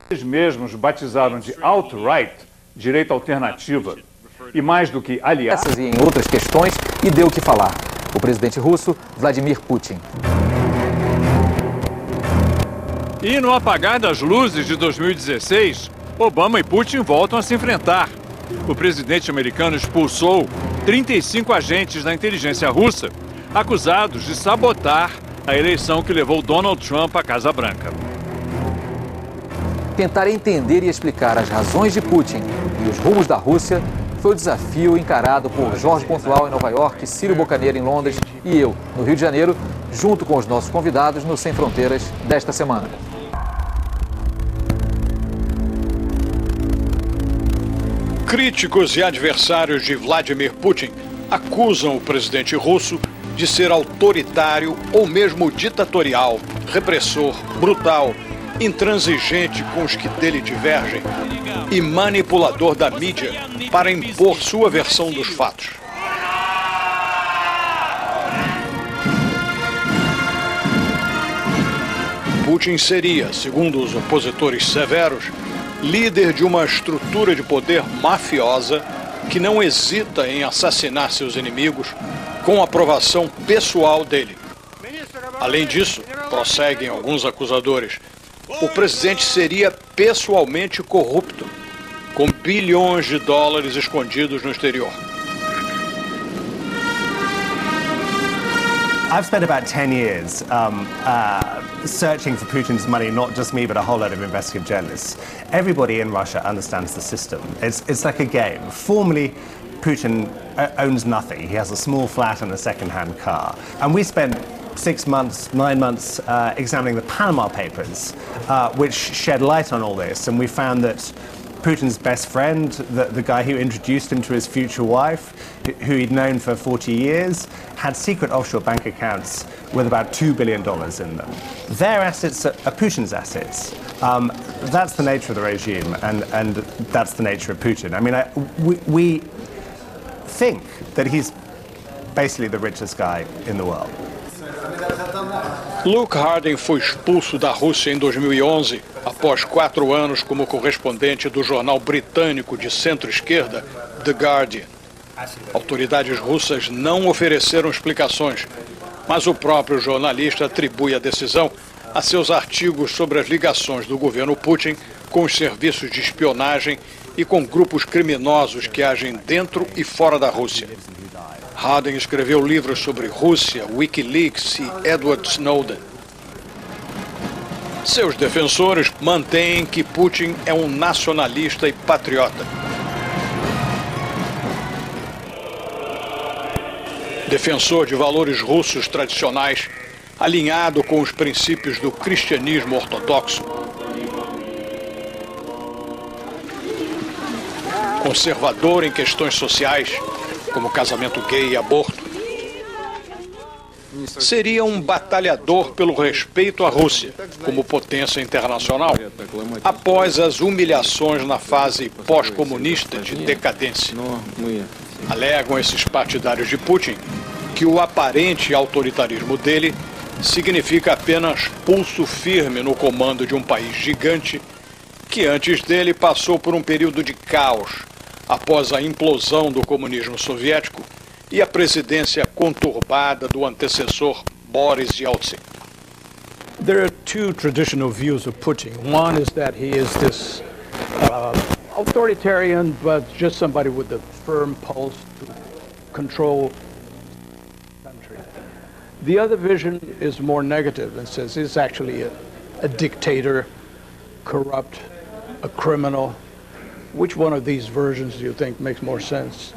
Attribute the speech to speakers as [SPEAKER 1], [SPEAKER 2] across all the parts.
[SPEAKER 1] Eles mesmos batizaram de alt-right, direita alternativa, e mais do que aliados.
[SPEAKER 2] Essas e em outras questões, e deu o que falar. O presidente russo, Vladimir Putin.
[SPEAKER 3] E no apagar das luzes de 2016, Obama e Putin voltam a se enfrentar. O presidente americano expulsou 35 agentes da inteligência russa, acusados de sabotar a eleição que levou Donald Trump à Casa Branca.
[SPEAKER 2] Tentar entender e explicar as razões de Putin e os rumos da Rússia foi o desafio encarado por Jorge Pontual em Nova York, Círio Bocaneira em Londres e eu, no Rio de Janeiro, junto com os nossos convidados no Sem Fronteiras desta semana.
[SPEAKER 4] Críticos e adversários de Vladimir Putin acusam o presidente russo de ser autoritário ou mesmo ditatorial, repressor, brutal, intransigente com os que dele divergem e manipulador da mídia para impor sua versão dos fatos. Putin seria, segundo os opositores severos, líder de uma estrutura de poder mafiosa que não hesita em assassinar seus inimigos com aprovação pessoal dele. Além disso, prosseguem alguns acusadores, o presidente seria pessoalmente corrupto, com bilhões de dólares escondidos no exterior.
[SPEAKER 5] I've spent about 10 years searching for Putin's money, not just me, but a whole lot of investigative journalists. Everybody in Russia understands the system. It's like a game. Formally, Putin owns nothing. He has a small flat and a second-hand car. And we spent 6 months, 9 months examining the Panama Papers, which shed light on all this. And we found that Putin's best friend, the guy who introduced him to his future wife, who he'd known for 40 years, had secret offshore bank accounts with about $2 billion in them. Their assets are Putin's assets. That's the nature of the regime, and that's the nature of Putin. I mean, we think that he's basically the richest guy in the world.
[SPEAKER 4] Luke Harding foi expulso da Rússia em 2011, após 4 anos como correspondente do jornal britânico de centro-esquerda, The Guardian. Autoridades russas não ofereceram explicações, mas o próprio jornalista atribui a decisão a seus artigos sobre as ligações do governo Putin com os serviços de espionagem e com grupos criminosos que agem dentro e fora da Rússia. Harding escreveu livros sobre Rússia, Wikileaks e Edward Snowden. Seus defensores mantêm que Putin é um nacionalista e patriota. Defensor de valores russos tradicionais, alinhado com os princípios do cristianismo ortodoxo. Conservador em questões sociais, como casamento gay e aborto. Seria um batalhador pelo respeito à Rússia, como potência internacional, após as humilhações na fase pós-comunista de decadência. Alegam esses partidários de Putin que o aparente autoritarismo dele significa apenas pulso firme no comando de um país gigante que antes dele passou por um período de caos após a implosão do comunismo soviético e a presidência conturbada do antecessor Boris Yeltsin.
[SPEAKER 6] There are two traditional views of Putin. One is that he is this authoritarian, but just somebody with a firm pulse to control the country. The other vision is more negative and says he's actually a dictator, corrupt, a criminal. Which one of these versions do you think makes more sense?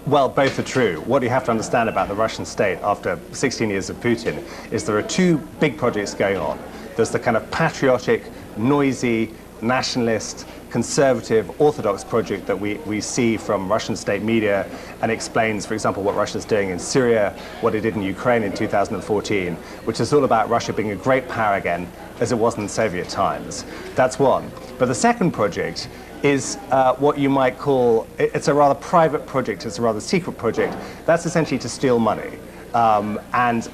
[SPEAKER 5] Well, both are true. What you have to understand about the Russian state after 16 years of Putin is there are two big projects going on. There's the kind of patriotic, noisy, nationalist, conservative, orthodox project that we see from Russian state media and explains, for example, what Russia's doing in Syria, what it did in Ukraine in 2014, which is all about Russia being a great power again, as it was in Soviet times. That's one. But the second project is what you might call, it's a rather private project, it's a rather secret project. That's essentially to steal money. And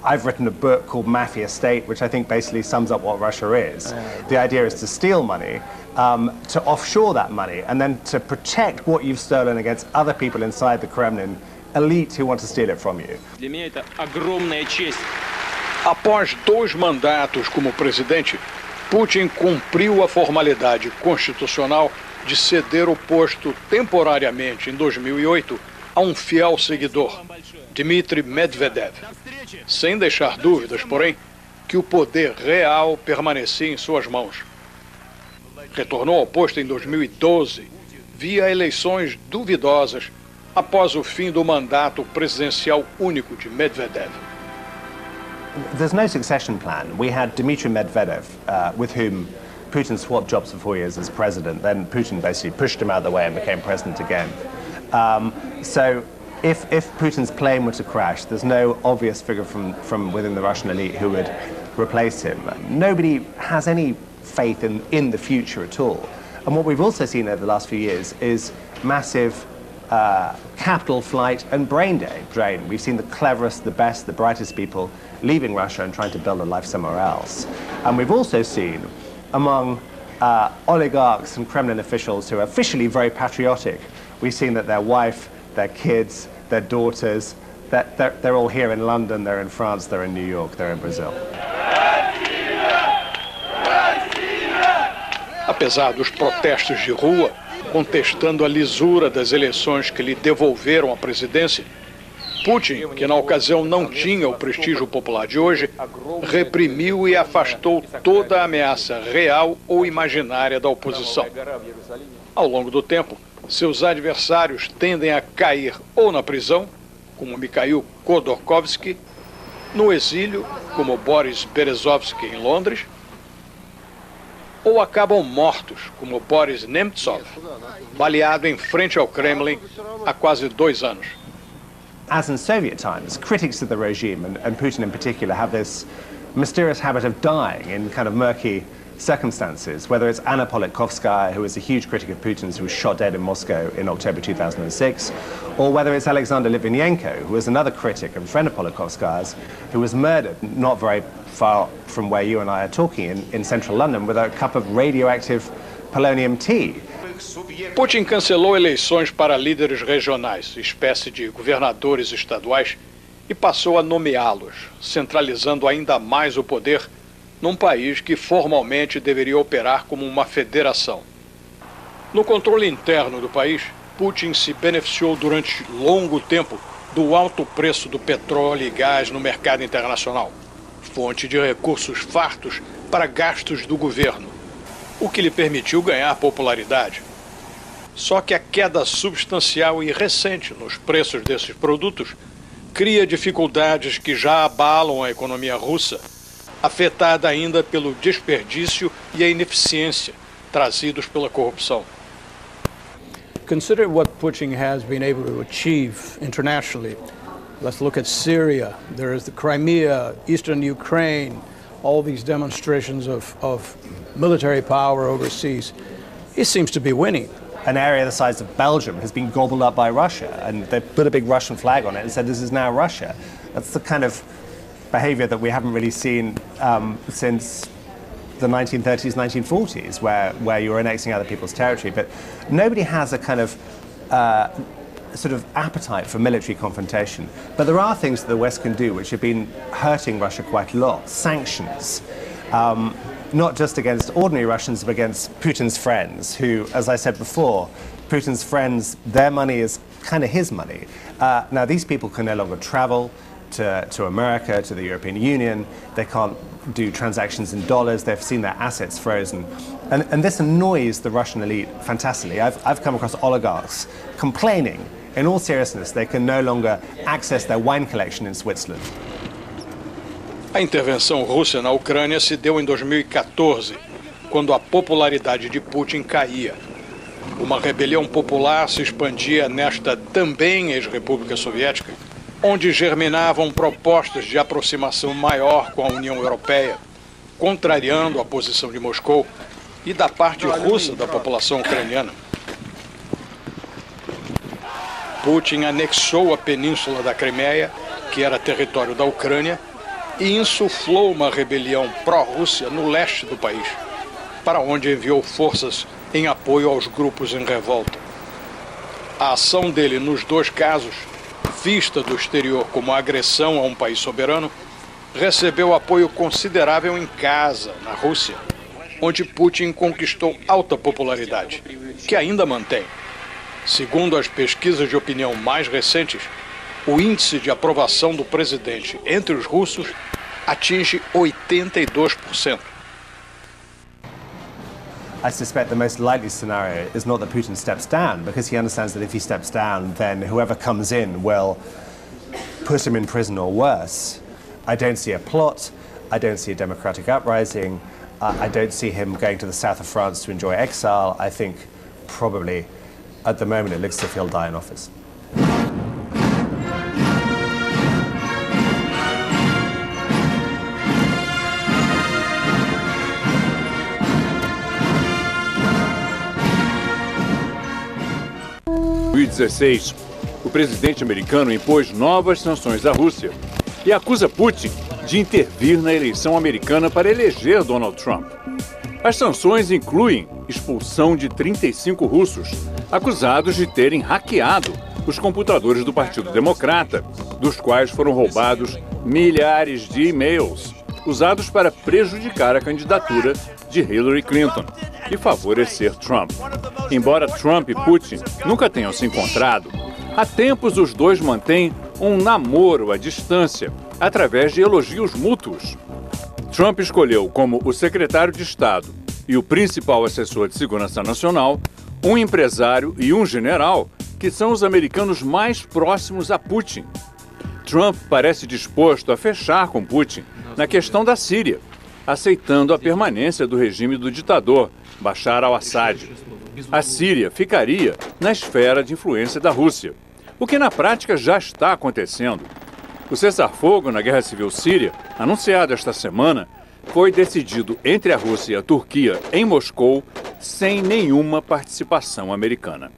[SPEAKER 5] I've written a book called Mafia State, which I think basically sums up what Russia is. The idea is to steal money, to offshore that money, and then to protect what you've stolen against other people inside the Kremlin, elite who want to steal it from you.
[SPEAKER 7] Для меня это огромная честь.
[SPEAKER 4] Após 2 mandatos como presidente, Putin cumpriu a formalidade constitucional de ceder o posto temporariamente em 2008 a um fiel seguidor, Dmitry Medvedev, sem deixar dúvidas, porém, que o poder real permanecia em suas mãos. Retornou ao posto em 2012, via eleições duvidosas após o fim do mandato presidencial único de Medvedev.
[SPEAKER 5] There's no succession plan. We had Dmitry Medvedev, with whom Putin swapped jobs for 4 years as president. Then Putin basically pushed him out of the way and became president again. So if Putin's plane were to crash, there's no obvious figure from within the Russian elite who would replace him. Nobody has any faith in the future at all. And what we've also seen over the last few years is massive capital flight and brain drain. We've seen the cleverest, the best, the brightest people leaving Russia and trying to build a life somewhere else. And we've also seen among oligarchs and Kremlin officials who are officially very patriotic, we've seen that their wife, their kids, their daughters, that they're all here in London, they're in France, they're in New York, they're in Brazil.
[SPEAKER 4] Apesar dos protestos de rua, contestando a lisura das eleições que lhe devolveram a presidência, Putin, que na ocasião não tinha o prestígio popular de hoje, reprimiu e afastou toda a ameaça real ou imaginária da oposição. Ao longo do tempo, seus adversários tendem a cair ou na prisão, como Mikhail Khodorkovsky, no exílio, como Boris Berezovsky em Londres, ou acabam mortos, como Boris Nemtsov, baleado em frente ao Kremlin há quase 2 anos.
[SPEAKER 5] As in Soviet times, critics of the regime, and Putin in particular, have this mysterious habit of dying in kind of murky circumstances, whether it's Anna Politkovskaya, who was a huge critic of Putin's, who was shot dead in Moscow in October 2006, or whether it's Alexander Litvinenko, who was another critic and friend of Politkovskaya's, who was murdered not very far from where you and I are talking, in central London, with a cup of radioactive polonium tea.
[SPEAKER 4] Putin cancelou eleições para líderes regionais, espécie de governadores estaduais, e passou a nomeá-los, centralizando ainda mais o poder num país que formalmente deveria operar como uma federação. No controle interno do país, Putin se beneficiou durante longo tempo do alto preço do petróleo e gás no mercado internacional, fonte de recursos fartos para gastos do governo, o que lhe permitiu ganhar popularidade. Só que a queda substancial e recente nos preços desses produtos cria dificuldades que já abalam a economia russa, afetada ainda pelo desperdício e a ineficiência trazidos pela corrupção.
[SPEAKER 6] Consider what Putin has been able to achieve internationally. Let's look at Syria. There is the Crimea, eastern Ukraine, all these demonstrations of military power overseas. He seems to be winning.
[SPEAKER 5] An area the size of Belgium has been gobbled up by Russia, and they put a big Russian flag on it and said this is now Russia. That's the kind of behavior that we haven't really seen since the 1930s, 1940s, where you're annexing other people's territory. But nobody has a kind of sort of appetite for military confrontation. But there are things that the West can do which have been hurting Russia quite a lot. Sanctions. Not just against ordinary Russians, but against Putin's friends, who, as I said before, Putin's friends, their money is kind of his money. Now, these people can no longer travel to America, to the European Union. They can't do transactions in dollars. They've seen their assets frozen. And this annoys the Russian elite fantastically. I've come across oligarchs complaining, in all seriousness, they can no longer access their wine collection in Switzerland.
[SPEAKER 4] A intervenção russa na Ucrânia se deu em 2014, quando a popularidade de Putin caía. Uma rebelião popular se expandia nesta também ex-república soviética, onde germinavam propostas de aproximação maior com a União Europeia, contrariando a posição de Moscou e da parte russa da população ucraniana. Putin anexou a península da Crimeia, que era território da Ucrânia, e insuflou uma rebelião pró-Rússia no leste do país, para onde enviou forças em apoio aos grupos em revolta. A ação dele nos dois casos, vista do exterior como agressão a um país soberano, recebeu apoio considerável em casa, na Rússia, onde Putin conquistou alta popularidade, que ainda mantém. Segundo as pesquisas de opinião mais recentes, o índice de aprovação do presidente entre os russos atinge 82%.
[SPEAKER 5] I suspect the most likely scenario is not that Putin steps down, because he understands that if he steps down, then whoever comes in will put him in prison or worse. I don't see a plot. I don't see a democratic uprising. I don't see him going to the south of France to enjoy exile. I think probably, at the moment, it looks as if he'll die in office.
[SPEAKER 3] Em 2016, o presidente americano impôs novas sanções à Rússia e acusa Putin de intervir na eleição americana para eleger Donald Trump. As sanções incluem expulsão de 35 russos acusados de terem hackeado os computadores do Partido Democrata, dos quais foram roubados milhares de e-mails usados para prejudicar a candidatura de Hillary Clinton e favorecer Trump. Embora Trump e Putin nunca tenham se encontrado, há tempos os dois mantêm um namoro à distância, através de elogios mútuos. Trump escolheu como o secretário de Estado e o principal assessor de segurança nacional um empresário e um general que são os americanos mais próximos a Putin. Trump parece disposto a fechar com Putin na questão da Síria, aceitando a permanência do regime do ditador Bashar al-Assad. A Síria ficaria na esfera de influência da Rússia, o que na prática já está acontecendo. O cessar-fogo na Guerra Civil Síria, anunciado esta semana, foi decidido entre a Rússia e a Turquia em Moscou, sem nenhuma participação americana.